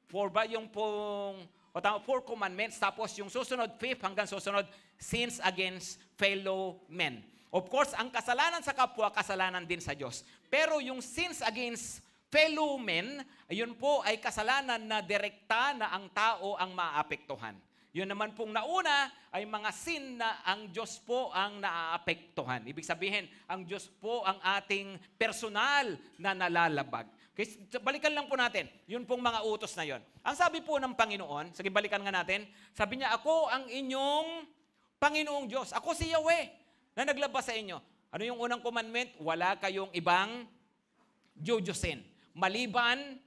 4 ba? Yung pong 4 commandments. Tapos yung susunod, 5 hanggang susunod, sins against fellow men. Of course, ang kasalanan sa kapwa, kasalanan din sa Diyos. Pero yung sins against fellow men, ayun po ay kasalanan na direkta na ang tao ang maapektuhan. Yun naman pong nauna ay mga sin na ang Diyos po ang naaapektuhan. Ibig sabihin, ang Diyos po ang ating personal na nalalabag. Okay, balikan lang po natin, yun pong mga utos na yun. Ang sabi po ng Panginoon, sige balikan nga natin, sabi niya, ako ang inyong Panginoong Diyos. Ako si Yahweh na naglabas sa inyo. Ano yung unang commandment? Wala kayong ibang jujusin maliban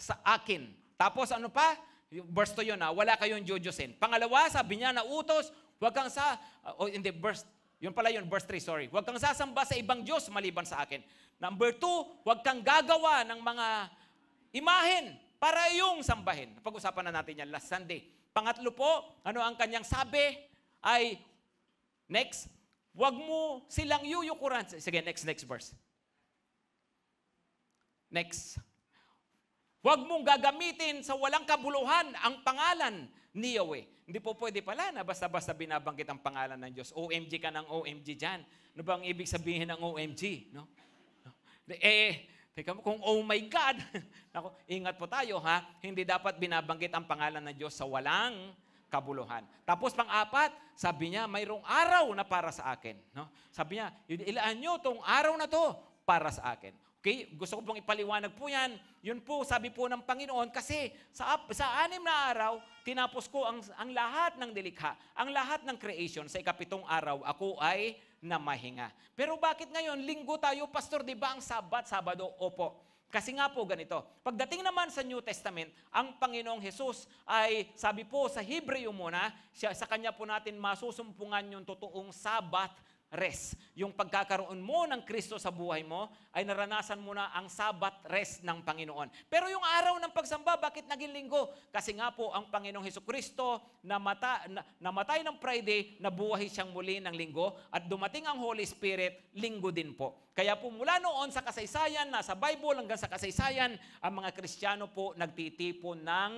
sa akin. Tapos ano pa? Verse 2 yun, wala kayong jujusin. Pangalawa, sabi niya na utos, huwag kang verse 3, sorry. Huwag kang sasamba sa ibang Diyos maliban sa akin. Number 2, huwag kang gagawa ng mga imahen para yung sambahin. Pag-usapan na natin yan last Sunday. Pangatlo po, ano ang kanyang sabi? Ay, next, wag mo silang yuyukuran. Sige, next verse. Next. Wag mong gagamitin sa walang kabuluhan ang pangalan ni Yahweh. Hindi po pwede pala na basta-basta binabanggit ang pangalan ng Diyos. OMG ka ng OMG dyan. Ano ba ang ibig sabihin ng OMG? No? Teka mo, kung oh my God, naku, ingat po tayo ha, hindi dapat binabanggit ang pangalan ng Diyos sa walang kabuluhan. Tapos pang-4, sabi niya, mayroong araw na para sa akin. No? Sabi niya, ilaan nyo tong araw na to para sa akin. Okay? Gusto ko pong ipaliwanag po yan. Yun po, sabi po ng Panginoon, kasi sa 6 na araw, tinapos ko ang lahat ng nilikha, ang lahat ng creation. Sa 7 araw, ako ay namahinga. Pero bakit ngayon, linggo tayo, Pastor, di ba ang Sabado? Opo. Kasi nga po ganito, pagdating naman sa New Testament, ang Panginoong Hesus ay, sabi po sa Hebreo muna, sa kanya po natin masusumpungan yung totoong Sabbath rest. Yung pagkakaroon mo ng Kristo sa buhay mo, ay naranasan mo na ang Sabbath rest ng Panginoon. Pero yung araw ng pagsamba, bakit naging linggo? Kasi nga po, ang Panginoong Hesukristo namatay ng Friday, nabuhay siyang muli ng linggo, at dumating ang Holy Spirit, linggo din po. Kaya po mula noon sa kasaysayan, nasa Bible hanggang sa kasaysayan, ang mga Kristiyano po nagtitipon ng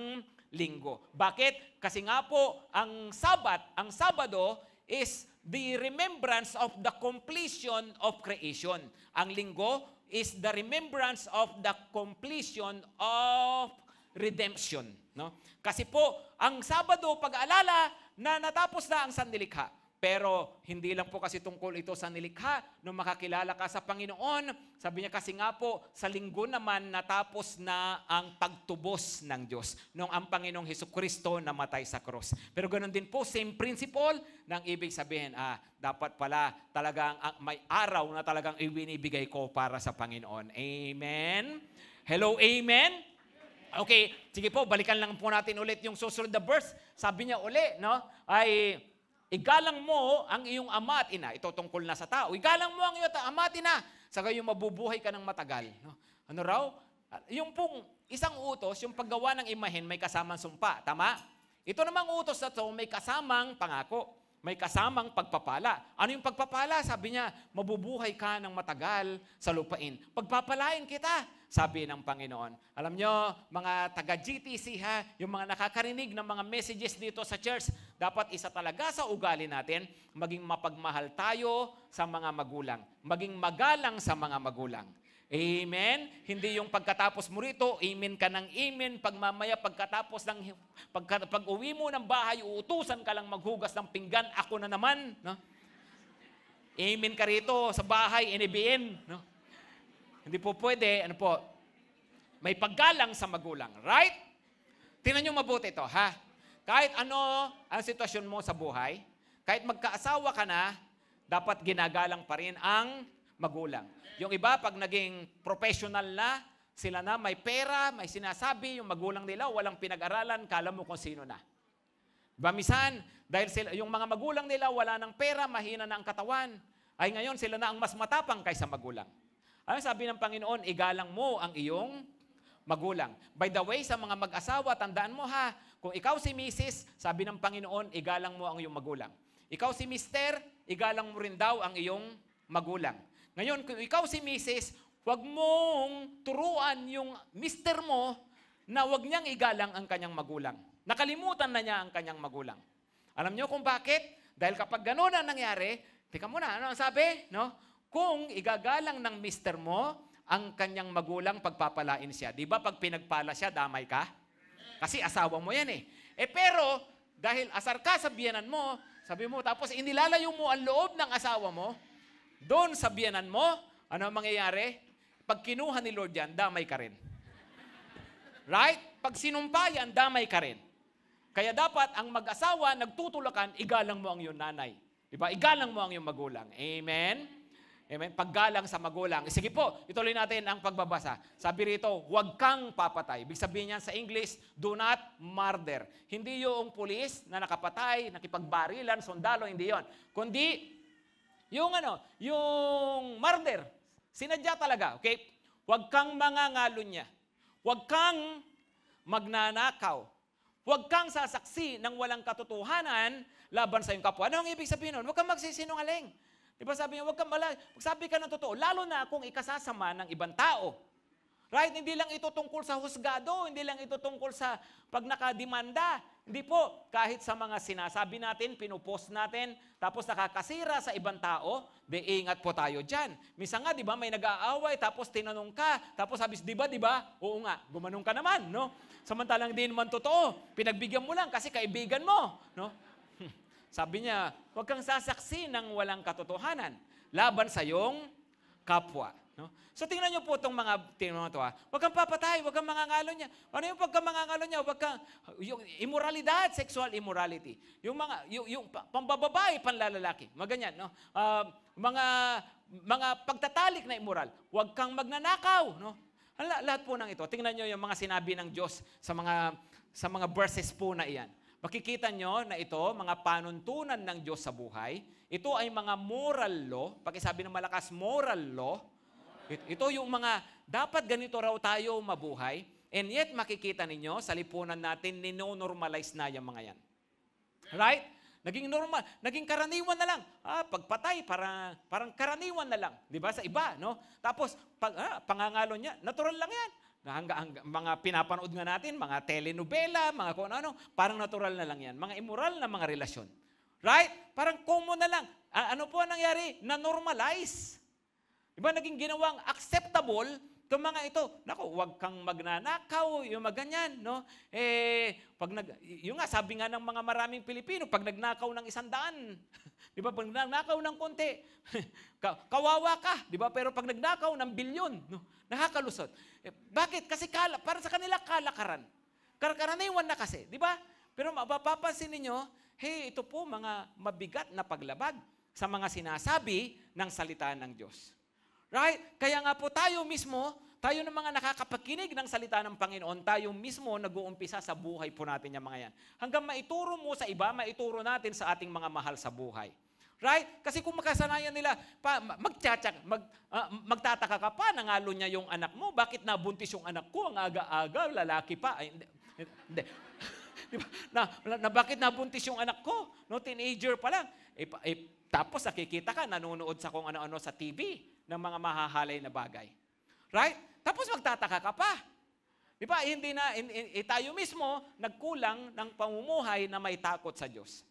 linggo. Bakit? Kasi nga po, ang Sabado is the remembrance of the completion of creation. Ang linggo is the remembrance of the completion of redemption. No? Kasi po, ang Sabado, pag-aalala na natapos na ang sanlilikha. Pero hindi lang po kasi tungkol ito sa nilikha. Nung makakilala ka sa Panginoon, sabi niya kasi nga po, sa linggo naman natapos na ang pagtubos ng Diyos nung ang Panginoong Hesukristo namatay sa cross. Pero ganoon din po, same principle ng ibig sabihin, dapat pala talagang may araw na talagang ibinibigay ko para sa Panginoon. Amen? Hello, amen? Okay, sige po, balikan lang po natin ulit yung susunod na verse. Sabi niya uli, no? Ay, igalang mo ang iyong ama at ina. Ito tungkol na sa tao. Igalang mo ang iyong ama at ina. Sa gayon mabubuhay ka ng matagal. No? Ano raw? Yung pong isang utos, yung paggawa ng imahen, may kasamang sumpa. Tama? Ito namang utos na ito, may kasamang pangako. May kasamang pagpapala. Ano yung pagpapala? Sabi niya, mabubuhay ka ng matagal sa lupain. Pagpapalain kita, sabi ng Panginoon. Alam nyo, mga taga-GTC yung mga nakakarinig ng mga messages dito sa church, dapat isa talaga sa ugali natin, maging mapagmahal tayo sa mga magulang. Maging magalang sa mga magulang. Amen? Hindi yung pagkatapos mo rito, amen ka ng amen, pagmamaya pagkatapos ng, pag-uwi mo ng bahay, uutusan ka lang maghugas ng pinggan, ako na naman. No? Amen ka rito sa bahay, inibiin. No? Hindi po pwede, ano po, may paggalang sa magulang. Right? Tingnan nyo mabuti ito, ha? Kahit ano ang sitwasyon mo sa buhay, kahit magkaasawa ka na, dapat ginagalang pa rin ang magulang. Yung iba, pag naging professional na, sila na may pera, may sinasabi, yung magulang nila, walang pinag-aralan, kala mo kung sino na. Diba, misan, dahil yung mga magulang nila, wala ng pera, mahina na ang katawan, ay ngayon sila na ang mas matapang kaysa magulang. Ano sabi ng Panginoon, igalang mo ang iyong magulang. By the way, sa mga mag-asawa, tandaan mo ha, kung ikaw si Mrs., sabi ng Panginoon, igalang mo ang iyong magulang. Ikaw si Mr., igalang mo rin daw ang iyong magulang. Ngayon, kung ikaw si Mrs., huwag mong turuan yung Mr. mo na huwag niyang igalang ang kanyang magulang. Nakalimutan na niya ang kanyang magulang. Alam niyo kung bakit? Dahil kapag gano'n ang nangyari, tika muna, ano ang sabi? No? Kung igagalang ng Mr. mo, ang kanyang magulang, pagpapalain siya. Di ba pag pinagpala siya, damay ka? Kasi asawa mo yan eh. Pero, dahil asar ka sa biyanan mo, sabi mo, tapos inilalayo mo ang loob ng asawa mo, doon sa biyanan mo, ano ang mangyayari? Pag kinuha ni Lord yan, damay ka rin. Right? Pag sinumpa yan, damay ka rin. Kaya dapat ang mag-asawa, nagtutulakan, igalang mo ang iyong nanay. Diba? Igalang mo ang iyong magulang. Amen? Amen? Paggalang sa magulang. Sige po, ituloy natin ang pagbabasa. Sabi rito, huwag kang papatay. Ibig sabihin niyan sa English, do not murder. Hindi yung pulis na nakapatay, nakipagbarilan, sundalo, hindi yon. Kundi, yung murder, sinadya talaga, okay? Huwag kang mangangalunya. Huwag kang magnanakaw. Huwag kang sasaksi ng walang katotohanan laban sa iyong kapwa. Ano ang ibig sabihin nun? Huwag kang magsisinungaling. Diba sabi niya, magsabi ka ng totoo, lalo na kung ikasasama ng ibang tao. Right? Hindi lang ito tungkol sa husgado, hindi lang ito tungkol sa pag nakademanda. Hindi po, kahit sa mga sinasabi natin, pinupost natin, tapos nakakasira sa ibang tao, ingat po tayo dyan. Minsan nga, di ba, may nag-aaway, tapos tinanong ka, tapos sabi, di ba? Oo nga, gumanong ka naman, no? Samantalang di naman totoo, pinagbigyan mo lang kasi kaibigan mo, no? Sabi niya, huwag kang sasaksi ng walang katotohanan laban sa iyong kapwa. No? So tingnan niyo po itong tingnan mo ito, Huwag kang papatay, huwag kang mangangalo niya. Ano yung pagka mangangalo niya? Huwag kang, yung immoralidad, sexual immorality. Yung pambababae, panlalalaki. Maganyan, no? Mga pagtatalik na immoral. Huwag kang magnanakaw, no? Lahat po ng ito. Tingnan niyo yung mga sinabi ng Diyos sa mga verses po na iyan. Makikita nyo na ito, mga panuntunan ng Diyos sa buhay. Ito ay mga moral law. Pakisabi ng malakas, moral law. Ito yung mga, dapat ganito raw tayo mabuhay. And yet, makikita ninyo, sa lipunan natin, nino-normalize na yung mga yan. Right? Naging normal, naging karaniwan na lang. Pagpatay, parang karaniwan na lang. Di ba? Sa iba, no? Tapos, pangangalo niya, natural lang yan. Mga pinapanood nga natin, mga telenovela, mga kung ano, parang natural na lang yan. Mga immoral na mga relasyon. Right? Parang common na lang. Ano po ang nangyari? Na-normalize. Diba naging ginawang acceptable itong mga ito. Naku, huwag kang magnanakaw, yung mga ganyan, no? Yung nga, sabi nga ng mga maraming Pilipino, pag nagnakaw ng 100, di ba, pag nagnakaw ng konti, kawawa ka, di ba? Pero pag nagnakaw ng bilyon, no? Nakakalusot. Bakit? Kasi para sa kanila kalakaran. Karaniwan na kasi, di ba? Pero mapapansin ninyo, ito po mga mabigat na paglabag sa mga sinasabi ng salita ng Diyos. Right? Kaya nga po tayo mismo, tayo ng mga nakakapakinig ng salita ng Panginoon, tayo mismo nag-uumpisa sa buhay po natin yung mga yan. Hanggang maituro mo sa iba, maituro natin sa ating mga mahal sa buhay. Right? Kasi kung makasanayan nila, magtataka ka pa, nangalo niya yung anak mo, bakit nabuntis yung anak ko, ang aga-aga, lalaki pa. Ay, hindi. Diba? Na bakit nabuntis yung anak ko? No, teenager pa lang. Tapos nakikita ka, nanonood sa kung ano-ano sa TV ng mga mahahalay na bagay. Right? Tapos magtataka ka pa. Di ba? Tayo mismo nagkulang ng pamumuhay na may takot sa Diyos.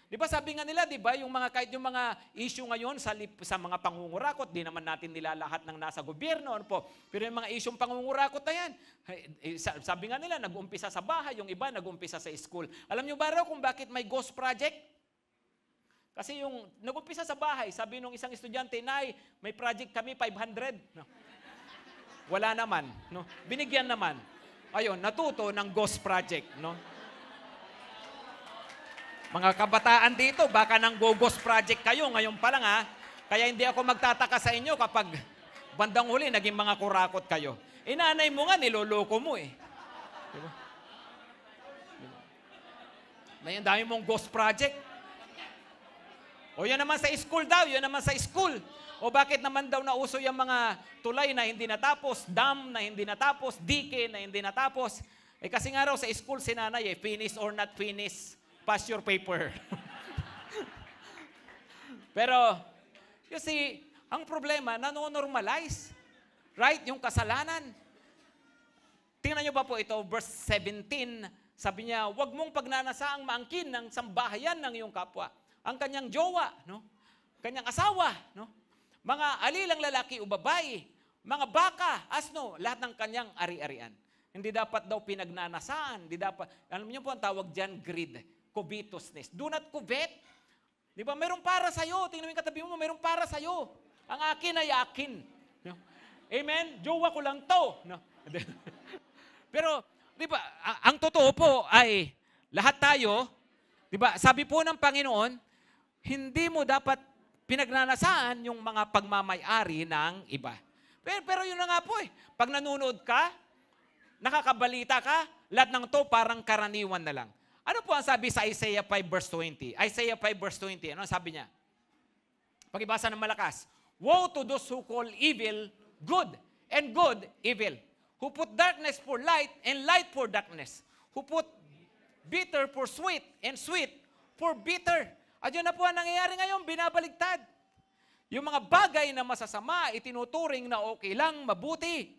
Di ba sabi nga nila, di ba, kahit yung mga issue ngayon sa mga pangungurakot, di naman natin nila lahat ng nasa gobyerno, ano po. Pero yung mga issue pangungurakot na yan, sabi nga nila, nag-umpisa sa bahay, yung iba nag-umpisa sa school. Alam nyo ba raw kung bakit may ghost project? Kasi yung nag-umpisa sa bahay, sabi nung isang estudyante, Nay, may project kami, 500. No. Wala naman. No. Binigyan naman. Ayun, natuto ng ghost project. No. Mga kabataan dito, baka nang ghost project kayo ngayon pa lang Kaya hindi ako magtataka sa inyo kapag bandang huli, naging mga kurakot kayo. Nanay mo nga, niloloko mo Diba? May dami mong ghost project. O yan naman sa school daw, yan naman sa school. O bakit naman daw nauso yung mga tulay na hindi natapos, dam na hindi natapos, dike na hindi natapos. Kasi nga raw sa school si nanay, finish or not finish, pass your paper. Pero, you see, ang problema, nanonormalize. Right? Yung kasalanan. Tingnan nyo ba po ito, verse 17, sabi niya, huwag mong pagnanasaang maangkin ng sambahayan ng iyong kapwa. Ang kanyang jowa, no? Kanyang asawa, no? Mga alilang lalaki o babae, mga baka, asno, lahat ng kanyang ari-arian. Hindi dapat daw pinagnanasaan, hindi dapat, alam niyo po ang tawag diyan, greed, covetousness. Do not covet. Di ba? Mayroong para sa'yo. Tingnan mo yung katabi mo, mayroong para sa'yo. Ang akin ay akin. No? Amen? Jowa ko lang to. No? Pero, di ba, ang totoo po ay, lahat tayo, di ba, sabi po ng Panginoon, hindi mo dapat pinagnanasaan yung mga pagmamay-ari ng iba. Pero yun na nga po Pag nanonood ka, nakakabalita ka, lahat ng to parang karaniwan na lang. Ano po ang sabi sa Isaiah 5 verse 20? Isaiah 5 verse 20, ano sabi niya? Pakibasa ng malakas. Woe to those who call evil good, and good evil. Who put darkness for light, and light for darkness. Who put bitter for sweet, and sweet for bitter. At yun na po ang nangyayari ngayon, binabaligtad. Yung mga bagay na masasama, itinuturing na okay lang, mabuti.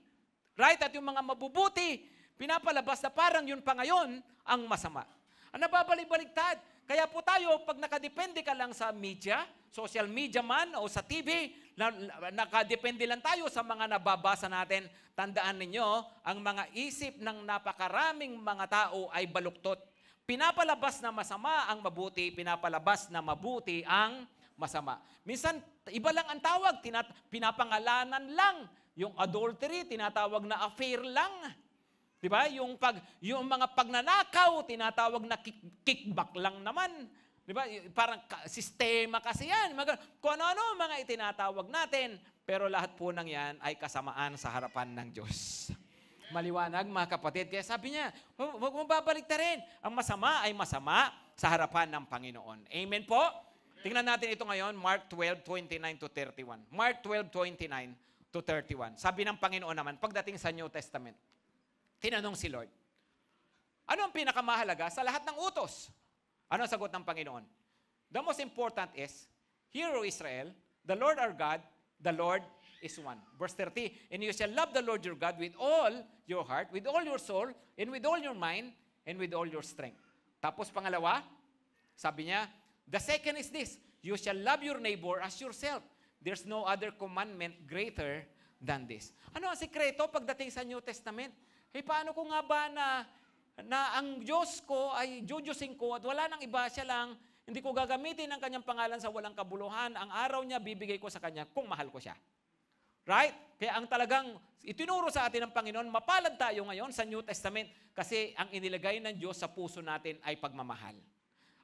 Right? At yung mga mabubuti, pinapalabas na parang yun pa ngayon ang masama. Ang nababalik-baligtad. Kaya po tayo, pag nakadepende ka lang sa media, social media man o sa TV, nakadepende lang tayo sa mga nababasa natin, tandaan ninyo, ang mga isip ng napakaraming mga tao ay baluktot. Pinapalabas na masama ang mabuti, pinapalabas na mabuti ang masama. Minsan, iba lang ang tawag, pinapangalanan lang. Yung adultery, tinatawag na affair lang. Diba? Yung mga pagnanakaw, tinatawag na kickback lang naman. Diba? Parang sistema kasi yan. Kung ano-ano mga itinatawag natin, pero lahat po ng yan ay kasamaan sa harapan ng Diyos. Maliwanag mga kapatid. Kaya sabi niya, huwag mo babalik na rin. Ang masama ay masama sa harapan ng Panginoon. Amen po? Tingnan natin ito ngayon, Mark 12:29 to 31. Mark 12:29 to 31. Sabi ng Panginoon naman, pagdating sa New Testament, tinanong si Lord, ano ang pinakamahalaga sa lahat ng utos? Ano ang sagot ng Panginoon? The most important is, Hear, O Israel, the Lord our God, the Lord is one. Verse 30, and you shall love the Lord your God with all your heart, with all your soul, and with all your mind, and with all your strength. Tapos pangalawa, sabi niya, the second is this, you shall love your neighbor as yourself. There's no other commandment greater than this. Ano ang sikreto pagdating sa New Testament? Paano ko nga ba na ang Diyos ko ay jujusin ko at wala nang iba, siya lang, hindi ko gagamitin ang kanyang pangalan sa walang kabuluhan. Ang araw niya, bibigay ko sa kanya kung mahal ko siya. Right? Kaya ang talagang itinuro sa atin ng Panginoon, mapalad tayo ngayon sa New Testament kasi ang inilagay ng Diyos sa puso natin ay pagmamahal.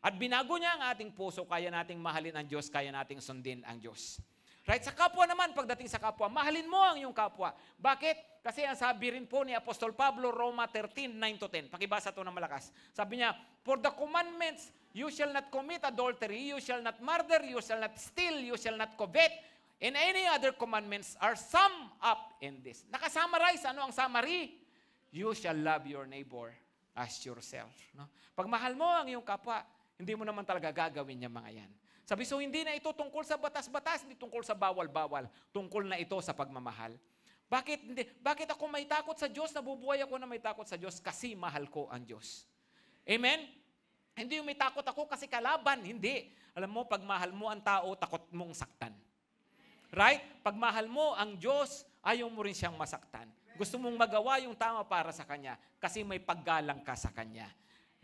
At binago niya ang ating puso, kaya nating mahalin ang Diyos, kaya nating sundin ang Diyos. Right? Sa kapwa naman, pagdating sa kapwa, mahalin mo ang iyong kapwa. Bakit? Kasi ang sabi rin po ni Apostol Pablo, Roma 13:9-10. Pakibasa ito ng malakas. Sabi niya, for the commandments, you shall not commit adultery, you shall not murder, you shall not steal, you shall not covet, and any other commandments are summed up in this. Nakasummarize, ano ang summary? You shall love your neighbor as yourself. No? Pag mahal mo ang iyong kapwa, hindi mo naman talaga gagawin niya mga yan. Sabi, so hindi na ito tungkol sa batas-batas, hindi tungkol sa bawal-bawal, tungkol na ito sa pagmamahal. Bakit hindi? Bakit ako may takot sa Diyos? Nabubuhay ako na may takot sa Diyos kasi mahal ko ang Diyos. Amen? Hindi yung may takot ako kasi kalaban. Hindi. Alam mo, pag mahal mo ang tao, takot mong saktan. Right? Pag mahal mo ang Diyos, ayaw mo rin siyang masaktan. Gusto mong magawa yung tama para sa Kanya kasi may paggalang ka sa Kanya.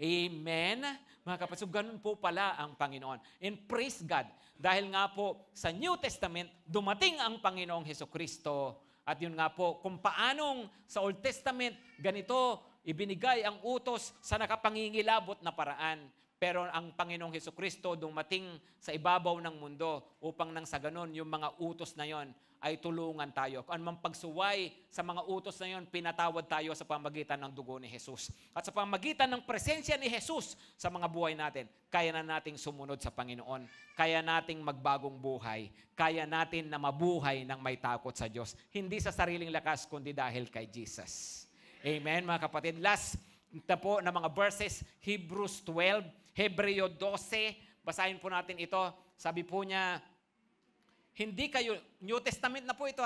Amen? Mga kapatid, so ganun po pala ang Panginoon. And praise God, dahil nga po sa New Testament, dumating ang Panginoong Hesukristo. At yun nga po, kung paanong sa Old Testament, ganito, ibinigay ang utos sa nakapangingilabot na paraan. Pero ang Panginoong Hesukristo dumating sa ibabaw ng mundo upang nang sa ganun, yung mga utos na yon ay tulungan tayo. Kung anumang pagsuway sa mga utos na yon, pinatawad tayo sa pamagitan ng dugo ni Jesus. At sa pamagitan ng presensya ni Jesus sa mga buhay natin, kaya na nating sumunod sa Panginoon. Kaya nating magbagong buhay. Kaya natin na mabuhay ng may takot sa Diyos. Hindi sa sariling lakas, kundi dahil kay Jesus. Amen, mga kapatid. Last na po na mga verses, Hebrews 12, Hebreo 12. Basahin po natin ito. Sabi po niya, hindi kayo, New Testament na po ito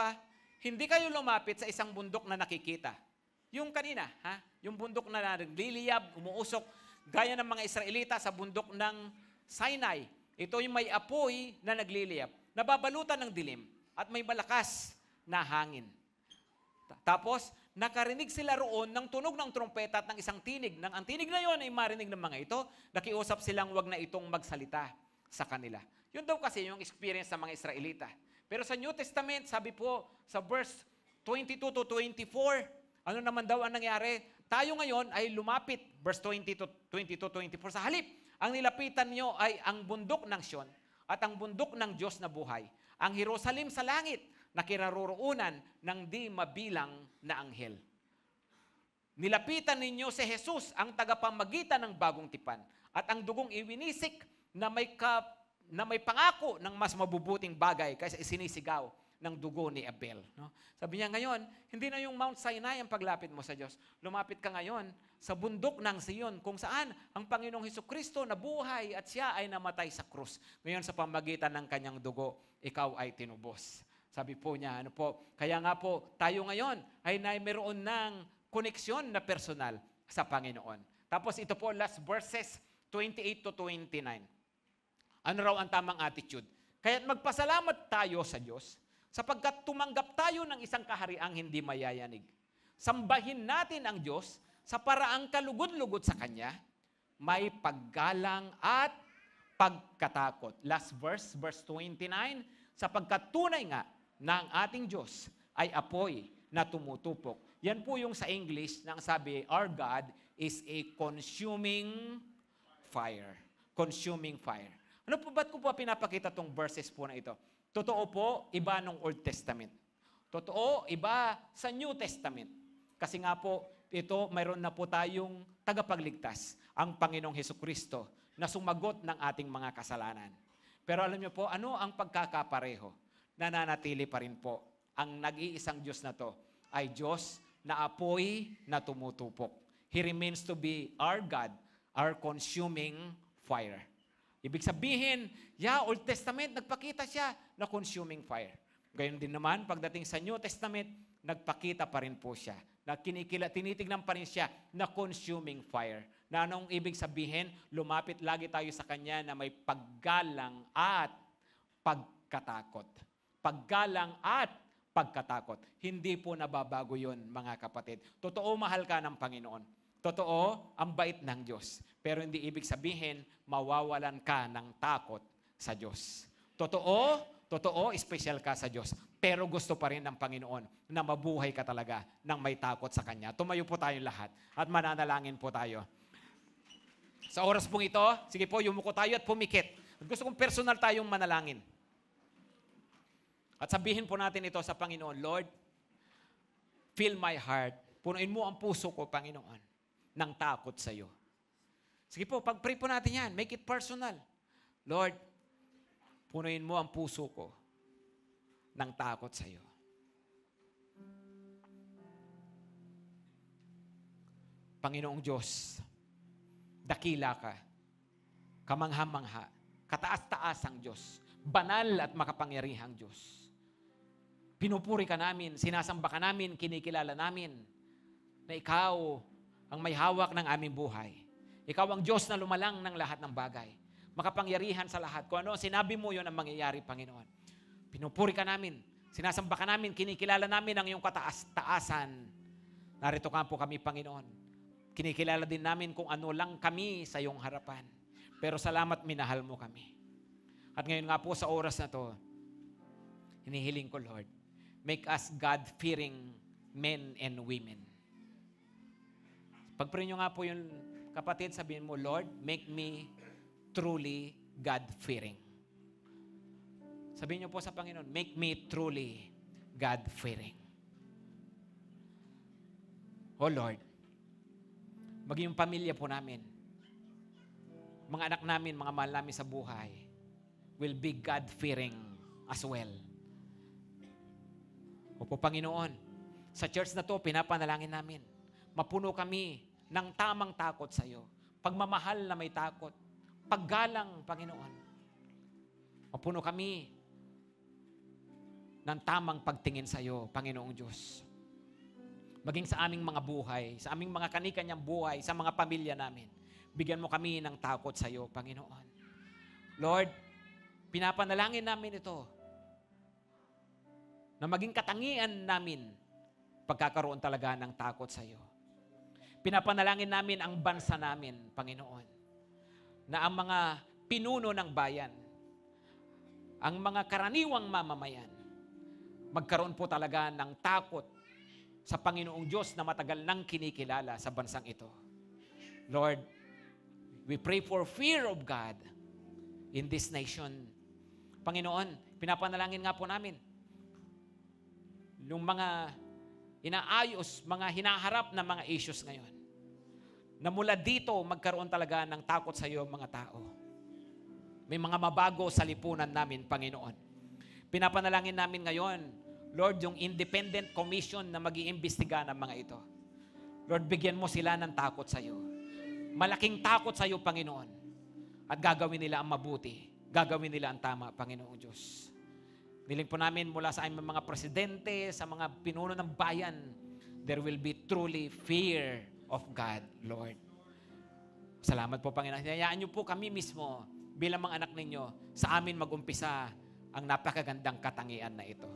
hindi kayo lumapit sa isang bundok na nakikita. Yung kanina, yung bundok na nagliliyab, umuusok, gaya ng mga Israelita sa bundok ng Sinai. Ito yung may apoy na nagliliyab, nababalutan ng dilim, at may malakas na hangin. Tapos, nakarinig sila roon ng tunog ng trompeta at ng isang tinig. Nang ang tinig na yon ay marinig ng mga ito, nakiusap silang wag na itong magsalita sa kanila. Yun daw kasi yung experience ng mga Israelita. Pero sa New Testament, sabi po sa verse 22 to 24, ano naman daw ang nangyari? Tayo ngayon ay lumapit, verse 20 to 24, sa halip. Ang nilapitan nyo ay ang bundok ng Sion at ang bundok ng Diyos na buhay. Ang Jerusalem sa langit na kinaroroonan ng di mabilang na anghel. Nilapitan ninyo si Jesus, ang tagapamagitan ng bagong tipan, at ang dugong iwinisik na may pangako ng mas mabubuting bagay kaysa isinisigaw ng dugo ni Abel. No? Sabi niya ngayon, hindi na yung Mount Sinai ang paglapit mo sa Diyos. Lumapit ka ngayon sa bundok ng Sion, kung saan ang Panginoong Hesukristo nabuhay at siya ay namatay sa krus. Ngayon sa pamagitan ng kanyang dugo, ikaw ay tinubos. Sabi po niya, kaya nga po, tayo ngayon ay mayroon ng koneksyon na personal sa Panginoon. Tapos ito po, last verses 28 to 29. Ano raw ang tamang attitude? Kaya magpasalamat tayo sa Diyos sapagkat tumanggap tayo ng isang kahariang hindi mayayanig. Sambahin natin ang Diyos sa paraang kalugod-lugod sa Kanya, may paggalang at pagkatakot. Last verse, verse 29, sapagkat tunay nga na ang ating Diyos ay apoy na tumutupok. Yan po yung sa English na ang sabi, our God is a consuming fire. Consuming fire. Ano po, ba't ko po pinapakita tong verses po na ito? Totoo po, iba nung Old Testament. Totoo, iba sa New Testament. Kasi nga po, ito, mayroon na po tayong tagapagligtas, ang Panginoong Hesukristo, na sumagot ng ating mga kasalanan. Pero alam niyo po, ano ang pagkakapareho? Nananatili pa rin po. Ang nag-iisang Diyos na to ay Diyos na apoy na tumutupok. He remains to be our God, our consuming fire. Ibig sabihin, Old Testament, nagpakita siya na consuming fire. Gayon din naman, pagdating sa New Testament, nagpakita pa rin po siya. Na tinitignan pa rin siya na consuming fire. Na anong ibig sabihin? Lumapit lagi tayo sa Kanya na may paggalang at pagkatakot. Paggalang at pagkatakot. Hindi po nababago yun, mga kapatid. Totoo, mahal ka ng Panginoon. Totoo, ang bait ng Diyos. Pero hindi ibig sabihin, mawawalan ka ng takot sa Diyos. Totoo, special ka sa Diyos. Pero gusto pa rin ng Panginoon na mabuhay ka talaga ng may takot sa Kanya. Tumayo po tayong lahat at mananalangin po tayo. Sa oras pong ito, sige po, yumuko tayo at pumikit. At gusto kong personal tayong manalangin. At sabihin po natin ito sa Panginoon, Lord, fill my heart. Punuin mo ang puso ko, Panginoon, ng takot sa iyo. Sige po, pag-pray po natin yan. Make it personal. Lord, punuin mo ang puso ko ng takot sa iyo. Panginoong Diyos, dakila ka, kamangha-mangha, kataas-taasang Diyos, banal at makapangyarihang Diyos. Pinupuri ka namin, sinasamba ka namin, kinikilala namin na Ikaw ang may hawak ng aming buhay. Ikaw ang Diyos na lumalang ng lahat ng bagay. Makapangyarihan sa lahat. Kung ano, sinabi mo, yun ang mangyayari, Panginoon. Pinupuri ka namin, sinasamba ka namin, kinikilala namin ang iyong kataas-taasan. Narito ka po kami, Panginoon. Kinikilala din namin kung ano lang kami sa iyong harapan. Pero salamat, minahal mo kami. At ngayon nga po sa oras na to, hinihiling ko, Lord, make us God-fearing men and women. Pag-pray nyo nga po yung kapatid, sabihin mo, Lord, make me truly God-fearing. Sabihin nyo po sa Panginoon, make me truly God-fearing. Oh Lord, maging pamilya po namin, mga anak namin, mga mahal namin sa buhay, will be God-fearing as well. Opo, Panginoon, sa church na to, pinapanalangin namin, mapuno kami ng tamang takot sa iyo. Pagmamahal na may takot. Paggalang, Panginoon. Mapuno kami ng tamang pagtingin sa iyo, Panginoong Diyos. Maging sa aming mga buhay, sa aming mga kanikanyang buhay, sa mga pamilya namin. Bigyan mo kami ng takot sa iyo, Panginoon. Lord, pinapanalangin namin ito na maging katangian namin pagkakaroon talaga ng takot sa iyo. Pinapanalangin namin ang bansa namin, Panginoon, na ang mga pinuno ng bayan, ang mga karaniwang mamamayan, magkaroon po talaga ng takot sa Panginoong Diyos na matagal nang kinikilala sa bansang ito. Lord, we pray for fear of God in this nation. Panginoon, pinapanalangin nga po namin yung mga inaayos, mga hinaharap na mga issues ngayon, na mula dito magkaroon talaga ng takot sa iyo mga tao. May mga mabago sa lipunan namin, Panginoon. Pinapanalangin namin ngayon, Lord, yung independent commission na mag-iimbestiga ng mga ito. Lord, bigyan mo sila ng takot sa iyo. Malaking takot sa iyo, Panginoon. At gagawin nila ang mabuti. Gagawin nila ang tama, Panginoong Diyos. Niling po namin mula sa aming mga presidente, sa mga pinuno ng bayan, there will be truly fear of God, Lord. Salamat po, Panginoon. Hinayaan niyo po kami mismo bilang mga anak ninyo sa amin mag-umpisa ang napakagandang katangian na ito.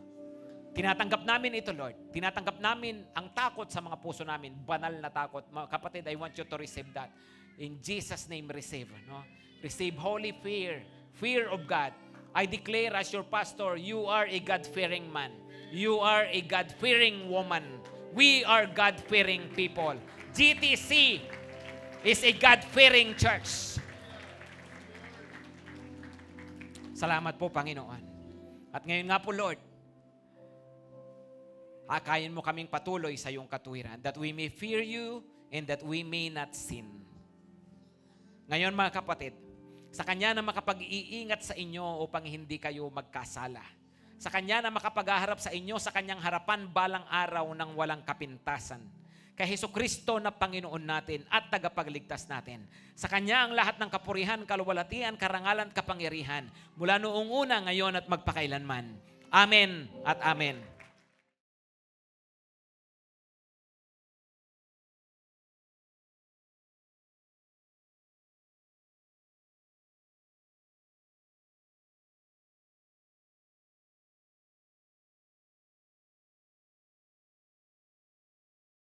Tinatanggap namin ito, Lord. Tinatanggap namin ang takot sa mga puso namin. Banal na takot. Mga kapatid, I want you to receive that. In Jesus' name, receive. No? Receive holy fear, fear of God. I declare as your pastor, you are a God-fearing man. You are a God-fearing woman. We are God-fearing people. GTC is a God-fearing church. Salamat po, Panginoon. At ngayon nga po, Lord, hakayin mo kaming patuloy sa iyong katuwiran, that we may fear you and that we may not sin. Ngayon mga kapatid, sa Kanya na makapag-iingat sa inyo upang hindi kayo magkasala. Sa Kanya na makapag-aharap sa inyo sa Kanyang harapan balang araw ng walang kapintasan. Kay Hesukristo na Panginoon natin at tagapagligtas natin. Sa Kanya ang lahat ng kapurihan, kaluwalhatian, karangalan, kapangyarihan, mula noong una, ngayon at magpakailanman. Amen at amen.